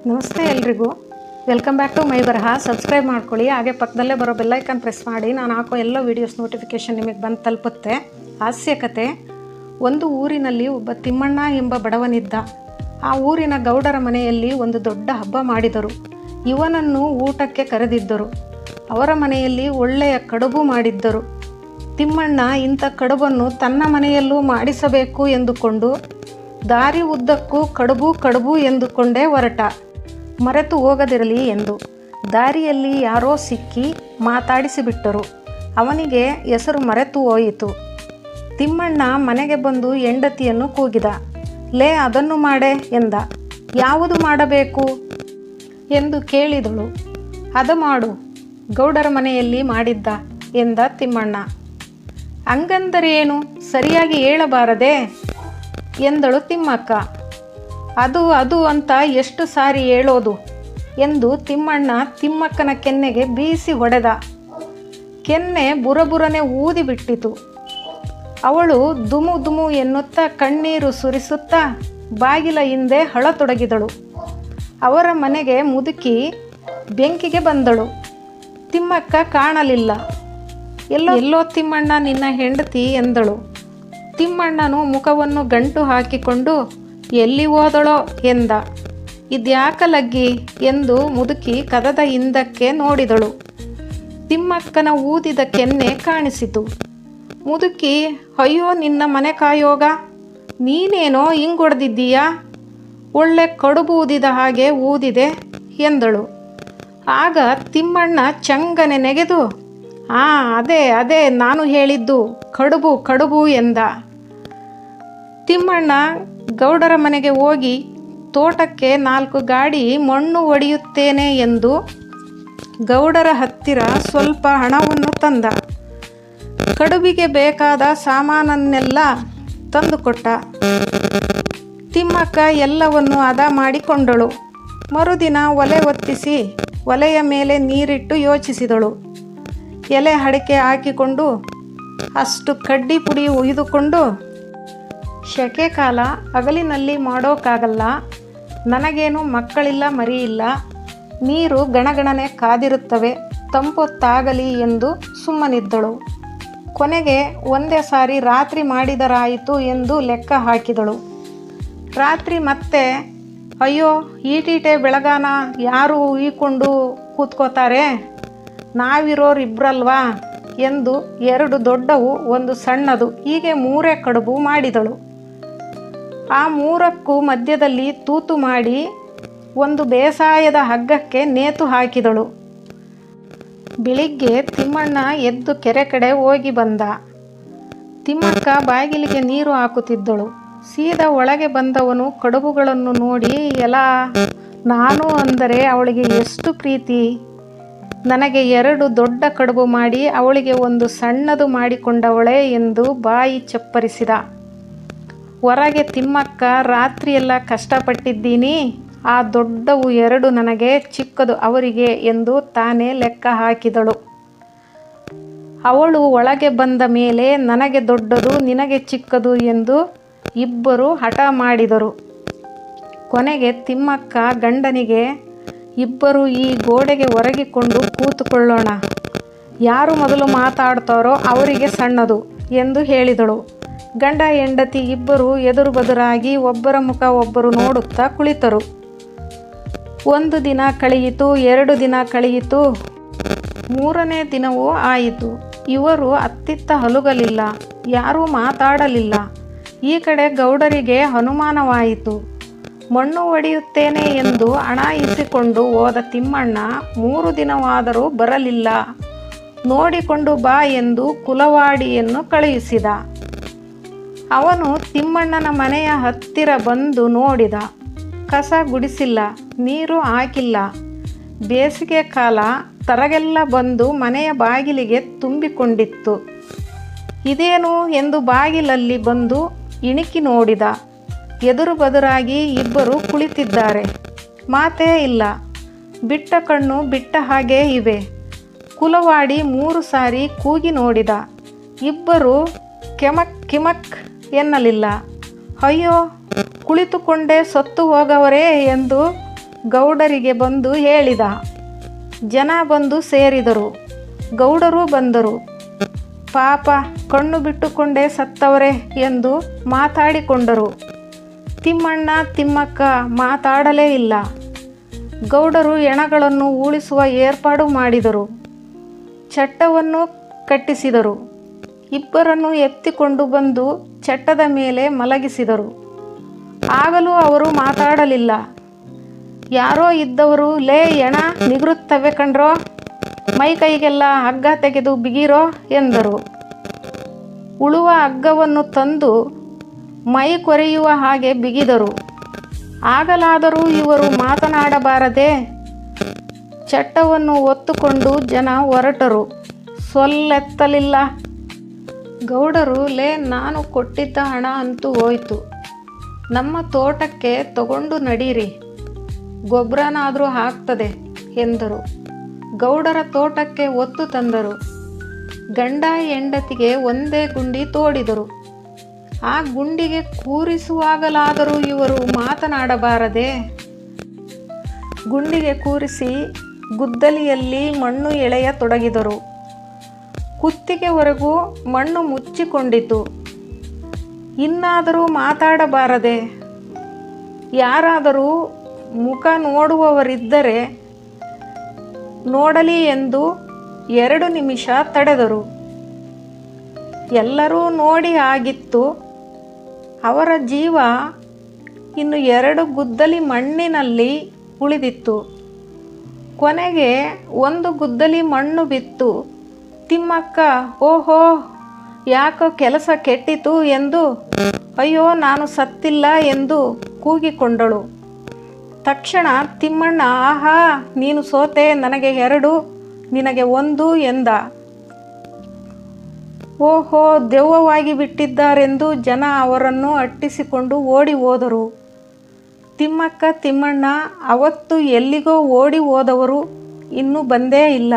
ನಮಸ್ತೆ ಎಲ್ರಿಗೂ, welcome back to my ಬರಹ. ಸಬ್ಸ್ಕ್ರೈಬ್ ಮಾಡ್ಕೊಳ್ಳಿ, ಹಾಗೆ ಪಕ್ಕದಲ್ಲೇ ಬರೋ ಬೆಲ್ಲೈಕನ್ ಪ್ರೆಸ್ ಮಾಡಿ. ನಾನು ಹಾಕೋ ಎಲ್ಲ ವೀಡಿಯೋಸ್ ನೋಟಿಫಿಕೇಷನ್ ನಿಮಗೆ ಬಂದು ತಲುಪುತ್ತೆ. ಹಾಸ್ಯ ಕತೆ. ಒಂದು ಊರಿನಲ್ಲಿ ಒಬ್ಬ ತಿಮ್ಮಣ್ಣ ಎಂಬ ಬಡವನಿದ್ದ. ಆ ಊರಿನ ಗೌಡರ ಮನೆಯಲ್ಲಿ ಒಂದು ದೊಡ್ಡ ಹಬ್ಬ ಮಾಡಿದರು. ಇವನನ್ನು ಊಟಕ್ಕೆ ಕರೆದಿದ್ದರು. ಅವರ ಮನೆಯಲ್ಲಿ ಒಳ್ಳೆಯ ಕಡುಬು ಮಾಡಿದ್ದರು. ತಿಮ್ಮಣ್ಣ ಇಂಥ ಕಡುಬನ್ನು ತನ್ನ ಮನೆಯಲ್ಲೂ ಮಾಡಿಸಬೇಕು ಎಂದುಕೊಂಡು ದಾರಿ ಉದ್ದಕ್ಕೂ ಕಡುಬು ಎಂದುಕೊಂಡೇ ಹೊರಟ. ಮರೆತು ಹೋಗದಿರಲಿ ಎಂದು ದಾರಿಯಲ್ಲಿ ಯಾರೋ ಸಿಕ್ಕಿ ಮಾತಾಡಿಸಿಬಿಟ್ಟರು. ಅವನಿಗೆ ಹೆಸರು ಮರೆತು ಹೋಯಿತು. ತಿಮ್ಮಣ್ಣ ಮನೆಗೆ ಬಂದು ಹೆಂಡತಿಯನ್ನು ಕೂಗಿದ. ಲೇ, ಅದನ್ನು ಮಾಡೆ ಎಂದ. ಯಾವುದು ಮಾಡಬೇಕು ಎಂದು ಕೇಳಿದಳು. ಅದು ಮಾಡು, ಗೌಡರ ಮನೆಯಲ್ಲಿ ಮಾಡಿದ್ದ ಎಂದ ತಿಮ್ಮಣ್ಣ. ಹಂಗಂದರೇನು, ಸರಿಯಾಗಿ ಹೇಳಬಾರದೆ ಎಂದಳು ತಿಮ್ಮಕ್ಕ. ಅದು ಅಂತ ಎಷ್ಟು ಸಾರಿ ಹೇಳೋದು ಎಂದು ತಿಮ್ಮಣ್ಣ ತಿಮ್ಮಕ್ಕನ ಕೆನ್ನೆಗೆ ಬೀಸಿ ಹೊಡೆದ. ಕೆನ್ನೆ ಬುರಬುರನೆ ಊದಿಬಿಟ್ಟಿತು. ಅವಳು ದುಮು ಎನ್ನುತ್ತಾ ಕಣ್ಣೀರು ಸುರಿಸುತ್ತಾ ಬಾಗಿಲ ಹಿಂದೆ ಅಳತೊಡಗಿದಳು. ಅವರ ಮನೆಗೆ ಮುದುಕಿ ಬೆಂಕಿಗೆ ಬಂದಳು. ತಿಮ್ಮಕ್ಕ ಕಾಣಲಿಲ್ಲ. ಎಲ್ಲೋ ತಿಮ್ಮಣ್ಣ, ನಿನ್ನ ಹೆಂಡತಿ ಎಂದಳು. ತಿಮ್ಮಣ್ಣನು ಮುಖವನ್ನು ಗಂಟು ಹಾಕಿಕೊಂಡು ಎಲ್ಲಿ ಹೋದಳೋ ಎಂದ. ಇದ್ಯಾಕಲಗ್ಗಿ ಎಂದು ಮುದುಕಿ ಕದದ ಹಿಂದಕ್ಕೆ ನೋಡಿದಳು. ತಿಮ್ಮಕ್ಕನ ಊದಿದ ಕೆನ್ನೆ ಕಾಣಿಸಿತು. ಮುದುಕಿ, ಅಯ್ಯೋ ನಿನ್ನ ಮನೆ ಕಾಯೋಗ, ನೀನೇನೋ ಹಿಂಗೊಡ್ದಿದ್ದೀಯಾ, ಒಳ್ಳೆ ಕಡುಬು ಊದಿದ ಹಾಗೆ ಊದಿದೆ ಎಂದಳು. ಆಗ ತಿಮ್ಮಣ್ಣ ಚಂಗನೆ ನೆಗೆದು, ಅದೇ ನಾನು ಹೇಳಿದ್ದು, ಕಡುಬು ಎಂದ. ತಿಮ್ಮಣ್ಣ ಗೌಡರ ಮನೆಗೆ ಹೋಗಿ ತೋಟಕ್ಕೆ 4 ಗಾಡಿ ಮಣ್ಣು ಒಡೆಯುತ್ತೇನೆ ಎಂದು ಗೌಡರ ಹತ್ತಿರ ಸ್ವಲ್ಪ ಹಣವನ್ನು ತಂದ. ಕಡುಬಿಗೆ ಬೇಕಾದ ಸಾಮಾನನ್ನೆಲ್ಲ ತಂದುಕೊಟ್ಟ. ತಿಮ್ಮಕ್ಕ ಎಲ್ಲವನ್ನು ಹದ ಮಾಡಿಕೊಂಡಳು. ಮರುದಿನ ಒಲೆ ಹೊತ್ತಿಸಿ ಒಲೆಯ ಮೇಲೆ ನೀರಿಟ್ಟು ಯೋಚಿಸಿದಳು. ಎಲೆ ಅಡಿಕೆ ಹಾಕಿಕೊಂಡು ಅಷ್ಟು ಕಡ್ಡಿ ಪುಡಿ ಒಯ್ದುಕೊಂಡು, ಶೆಕೆ ಕಾಲ, ಹಗಲಿನಲ್ಲಿ ಮಾಡೋಕ್ಕಾಗಲ್ಲ, ನನಗೇನು ಮಕ್ಕಳಿಲ್ಲ ಮರಿಯಿಲ್ಲ, ನೀರು ಗಣಗಣನೆ ಕಾದಿರುತ್ತವೆ, ತಂಪೊತ್ತಾಗಲಿ ಎಂದು ಸುಮ್ಮನಿದ್ದಳು. ಕೊನೆಗೆ ಒಂದೇ ಸಾರಿ ರಾತ್ರಿ ಮಾಡಿದರಾಯಿತು ಎಂದು ಲೆಕ್ಕ ಹಾಕಿದಳು. ರಾತ್ರಿ ಮತ್ತೆ, ಅಯ್ಯೋ ಈಟೀಟೆ ಬೆಳಗಾನ ಯಾರು ಉಯ್ಕೊಂಡು ಕೂತ್ಕೋತಾರೆ, ನಾವಿರೋರಿಬ್ರಲ್ವಾ ಎಂದು 2 ದೊಡ್ಡವು, 1 ಸಣ್ಣದು, ಹೀಗೆ 3 ಕಡುಬು ಮಾಡಿದಳು. ಆ 3ಕ್ಕೂ ಮಧ್ಯದಲ್ಲಿ ತೂತು ಮಾಡಿ ಒಂದು ಬೇಸಾಯದ ಹಗ್ಗಕ್ಕೆ ನೇತು ಹಾಕಿದಳು. ಬೆಳಿಗ್ಗೆ ತಿಮ್ಮಣ್ಣ ಎದ್ದು ಕೆರೆ ಕಡೆ ಹೋಗಿ ಬಂದ. ತಿಮ್ಮಕ್ಕ ಬಾಗಿಲಿಗೆ ನೀರು ಹಾಕುತ್ತಿದ್ದಳು. ಸೀದಾ ಒಳಗೆ ಬಂದವನು ಕಡುಬುಗಳನ್ನು ನೋಡಿ, ಎಲ್ಲ ನಾನು ಅಂದರೆ ಅವಳಿಗೆ ಎಷ್ಟು ಪ್ರೀತಿ, ನನಗೆ 2 ದೊಡ್ಡ ಕಡುಬು ಮಾಡಿ ಅವಳಿಗೆ 1 ಸಣ್ಣದು ಮಾಡಿಕೊಂಡವಳೆ ಎಂದು ಬಾಯಿ ಚಪ್ಪರಿಸಿದ. ಹೊರಗೆ ತಿಮ್ಮಕ್ಕ, ರಾತ್ರಿಯೆಲ್ಲ ಕಷ್ಟಪಟ್ಟಿದ್ದೀನಿ, ಆ ದೊಡ್ಡವು 2 ನನಗೆ, ಚಿಕ್ಕದು ಅವರಿಗೆ ಎಂದು ತಾನೇ ಲೆಕ್ಕ ಹಾಕಿದಳು. ಅವಳು ಒಳಗೆ ಬಂದ ಮೇಲೆ ನನಗೆ ದೊಡ್ಡದು ನಿನಗೆ ಚಿಕ್ಕದು ಎಂದು ಇಬ್ಬರು ಹಠ ಮಾಡಿದರು. ಕೊನೆಗೆ ತಿಮ್ಮಕ್ಕ ಗಂಡನಿಗೆ, ಇಬ್ಬರು ಈ ಗೋಡೆಗೆ ಒರಗಿಕೊಂಡು ಕೂತುಕೊಳ್ಳೋಣ, ಯಾರು ಮೊದಲು ಮಾತಾಡ್ತಾರೋ ಅವರಿಗೆ ಸಣ್ಣದು ಎಂದು ಹೇಳಿದಳು. ಗಂಡ ಹೆಂಡತಿ ಇಬ್ಬರು ಎದುರು ಬದುರಾಗಿ ಒಬ್ಬರ ಮುಖ ಒಬ್ಬರು ನೋಡುತ್ತಾ ಕುಳಿತರು. 1 ದಿನ ಕಳೆಯಿತು, 2 ದಿನ ಕಳೆಯಿತು, 3ನೇ ದಿನವೂ ಆಯಿತು. ಇವರು ಅತ್ತಿತ್ತ ಹಲುಗಲಿಲ್ಲ, ಯಾರೂ ಮಾತಾಡಲಿಲ್ಲ. ಈ ಕಡೆ ಗೌಡರಿಗೆ ಅನುಮಾನವಾಯಿತು. ಮಣ್ಣು ಒಡೆಯುತ್ತೇನೆ ಎಂದು ಹಣ ಇಸಿಕೊಂಡು ಹೋದ ತಿಮ್ಮಣ್ಣ 3 ದಿನವಾದರೂ ಬರಲಿಲ್ಲ. ನೋಡಿಕೊಂಡು ಬಾ ಎಂದು ಕುಲವಾಡಿಯನ್ನು ಕಳುಹಿಸಿದ. ಅವನು ತಿಮ್ಮಣ್ಣನ ಮನೆಯ ಹತ್ತಿರ ಬಂದು ನೋಡಿದ. ಕಸ ಗುಡಿಸಿಲ್ಲ, ನೀರು ಹಾಕಿಲ್ಲ. ಬೇಸಿಗೆ ಕಾಲ, ತರಗೆಲ್ಲ ಬಂದು ಮನೆಯ ಬಾಗಿಲಿಗೆ ತುಂಬಿಕೊಂಡಿತ್ತು. ಇದೇನು ಎಂದು ಬಾಗಿಲಲ್ಲಿ ಬಂದು ಇಣಿಕಿ ನೋಡಿದ. ಎದುರು ಬದುರಾಗಿ ಇಬ್ಬರು ಕುಳಿತಿದ್ದಾರೆ. ಮಾತೇ ಇಲ್ಲ, ಬಿಟ್ಟ ಕಣ್ಣು ಬಿಟ್ಟ ಹಾಗೇ ಇವೆ. ಕುಲವಾಡಿ 3 ಸಾರಿ ಕೂಗಿ ನೋಡಿದ. ಇಬ್ಬರು ಕಿಮಕ್ ಎನ್ನಲಿಲ್ಲ. ಅಯ್ಯೋ, ಕುಳಿತುಕೊಂಡೇ ಸತ್ತು ಹೋಗವರೇ ಎಂದು ಗೌಡರಿಗೆ ಬಂದು ಹೇಳಿದ. ಜನ ಬಂದು ಸೇರಿದರು. ಗೌಡರು ಬಂದರು. ಪಾಪ, ಕಣ್ಣು ಬಿಟ್ಟುಕೊಂಡೇ ಸತ್ತವರೆ ಎಂದು ಮಾತಾಡಿಕೊಂಡರು. ತಿಮ್ಮಣ್ಣ ತಿಮ್ಮಕ್ಕ ಮಾತಾಡಲೇ ಇಲ್ಲ. ಗೌಡರು ಹೆಣಗಳನ್ನು ಉಳಿಸುವ ಏರ್ಪಾಡು ಮಾಡಿದರು. ಚಟ್ಟವನ್ನು ಕಟ್ಟಿಸಿದರು. ಇಬ್ಬರನ್ನು ಎತ್ತಿಕೊಂಡು ಬಂದು ಚಟ್ಟದ ಮೇಲೆ ಮಲಗಿಸಿದರು. ಆಗಲೂ ಅವರು ಮಾತಾಡಲಿಲ್ಲ. ಯಾರೋ ಇದ್ದವರು, ಲೇ ಹೆಣ ನಿಗರುತ್ತವೆ ಕಣ್ರೋ, ಮೈ ಕೈಗೆಲ್ಲ ಹಗ್ಗ ತೆಗೆದು ಬಿಗಿರೋ ಎಂದರು. ಉಳುವ ಹಗ್ಗವನ್ನು ತಂದು ಮೈ ಕೊರೆಯುವ ಹಾಗೆ ಬಿಗಿದರು. ಆಗಲಾದರೂ ಇವರು ಮಾತನಾಡಬಾರದೆ. ಚಟ್ಟವನ್ನು ಹೊತ್ತುಕೊಂಡು ಜನ ಹೊರಟರು. ಸೊಲ್ಲೆತ್ತಲಿಲ್ಲ. ಗೌಡರು, ಲೇ ನಾನು ಕೊಟ್ಟಿದ್ದ ಹಣ ಅಂತೂ ಹೋಯ್ತು. ನಮ್ಮ ತೋಟಕ್ಕೆ ತಗೊಂಡು ನಡೀರಿ, ಗೊಬ್ಬರನಾದರೂ ಆಗ್ತದೆ ಎಂದರು. ಗೌಡರ ತೋಟಕ್ಕೆ ಹೊತ್ತು ತಂದರು. ಗಂಡ ಹೆಂಡತಿಗೆ ಒಂದೇ ಗುಂಡಿ ತೋಡಿದರು. ಆ ಗುಂಡಿಗೆ ಕೂರಿಸುವಾಗಲಾದರೂ ಇವರು ಮಾತನಾಡಬಾರದೆ. ಗುಂಡಿಗೆ ಕೂರಿಸಿ ಗುದ್ದಲಿಯಲ್ಲಿ ಮಣ್ಣು ಎಳೆಯತೊಡಗಿದರು. ಕುತ್ತಿಗೆವರೆಗೂ ಮಣ್ಣು ಮುಚ್ಚಿಕೊಂಡಿತು. ಇನ್ನಾದರೂ ಮಾತಾಡಬಾರದೆ. ಯಾರಾದರೂ ಮುಖ ನೋಡುವವರಿದ್ದರೆ ನೋಡಲಿ ಎಂದು 2 ನಿಮಿಷ ತಡೆದರು. ಎಲ್ಲರೂ ನೋಡಿ ಆಗಿತ್ತು. ಅವರ ಜೀವ ಇನ್ನು 2 ಗುದ್ದಲಿ ಮಣ್ಣಿನಲ್ಲಿ ಉಳಿದಿತ್ತು. ಕೊನೆಗೆ 1 ಗುದ್ದಲಿ ಮಣ್ಣು ಬಿತ್ತು. ತಿಮ್ಮಕ್ಕ, ಓಹೋ ಯಾಕೋ ಕೆಲಸ ಕೆಟ್ಟಿತು ಎಂದು, ಅಯ್ಯೋ ನಾನು ಸತ್ತಿಲ್ಲ ಎಂದು ಕೂಗಿಕೊಂಡಳು. ತಕ್ಷಣ ತಿಮ್ಮಣ್ಣ, ಆಹಾ ನೀನು ಸೋತೆ, ನನಗೆ 2 ನಿನಗೆ 1 ಎಂದ. ಓಹೋ ದೆವ್ವವಾಗಿ ಬಿಟ್ಟಿದ್ದಾರೆಂದು ಜನ ಅವರನ್ನು ಅಟ್ಟಿಸಿಕೊಂಡು ಓಡಿ ಹೋದರು. ತಿಮ್ಮಕ್ಕ ತಿಮ್ಮಣ್ಣ ಅವತ್ತು ಎಲ್ಲಿಗೋ ಓಡಿ ಹೋದವರು ಇನ್ನೂ ಬಂದೇ ಇಲ್ಲ.